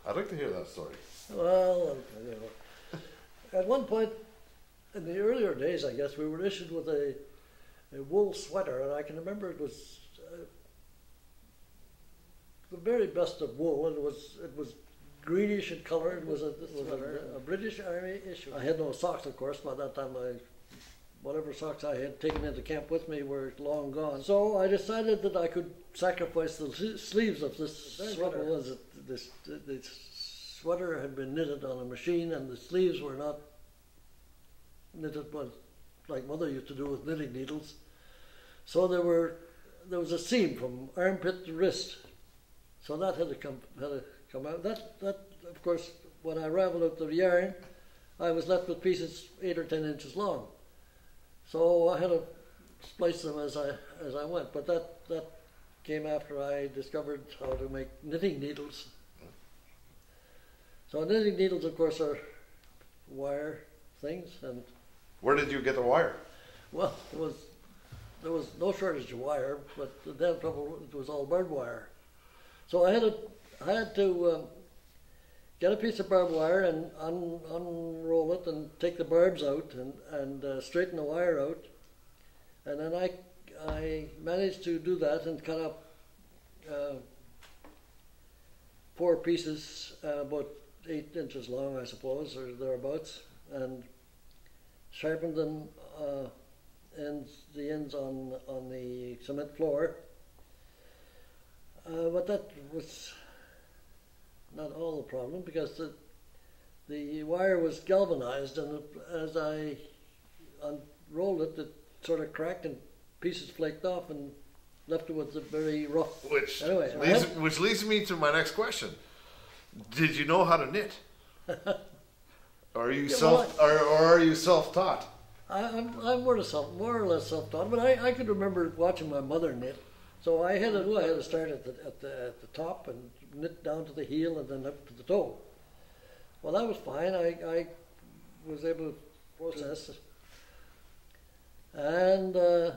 I'd like to hear that story. Well, you know, at one point in the earlier days, I guess, we were issued with a wool sweater, and I can remember it was the very best of wool, and it was greenish in color. It was a British Army issue. I had no socks, of course. By that time, whatever socks I had taken into camp with me were long gone. So I decided that I could sacrifice the sleeves of this sweater. The sweater had been knitted on a machine, and the sleeves were not knitted like Mother used to do with knitting needles. So there was a seam from armpit to wrist. So that had to come out. That of course, when I raveled out the yarn, I was left with pieces 8 or 10 inches long. So I had to splice them as I went. But that came after I discovered how to make knitting needles. So knitting needles, of course, are wire things. And where did you get the wire? Well, there was no shortage of wire, but the damn trouble, it was all barbed wire. So I had to get a piece of barbed wire and unroll it and take the barbs out and straighten the wire out. And then I managed to do that and cut up 4 pieces, about 8 inches long, I suppose, or thereabouts, and sharpened them the ends on the cement floor. But that was not all the problem, because the wire was galvanized, and as I unrolled it, it sort of cracked and pieces flaked off and left it with a very rough. Which leads me to my next question. Did you know how to knit? Or are you are you self-taught? I'm more or less self-taught, but I could remember watching my mother knit. So I had to start at the top and knit down to the heel and then up to the toe. Well, that was fine. I was able to process it. And the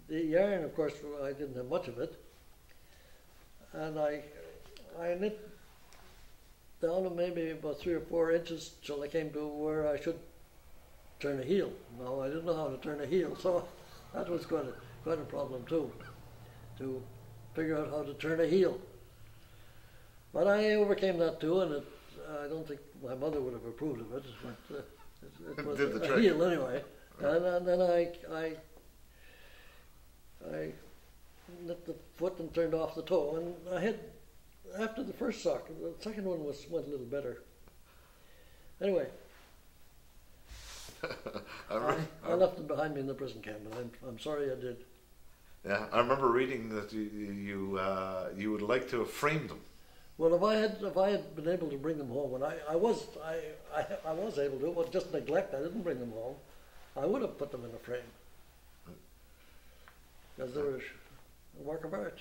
yarn, of course, I didn't have much of it. And I knit down to maybe about 3 or 4 inches till I came to where I should turn a heel. No, I didn't know how to turn a heel, so that was quite a problem too, to figure out how to turn a heel. But I overcame that too, and I don't think my mother would have approved of it, but it was a heel anyway. And then I knit the foot and turned off the toe, and I had, after the first sock, the second one went a little better. Anyway, I left them behind me in the prison camp, and I'm sorry I did. Yeah, I remember reading that you would like to have framed them. Well, if I had been able to bring them home, and I was able to, but just neglect. I didn't bring them home. I would have put them in a frame, because they were a work of art.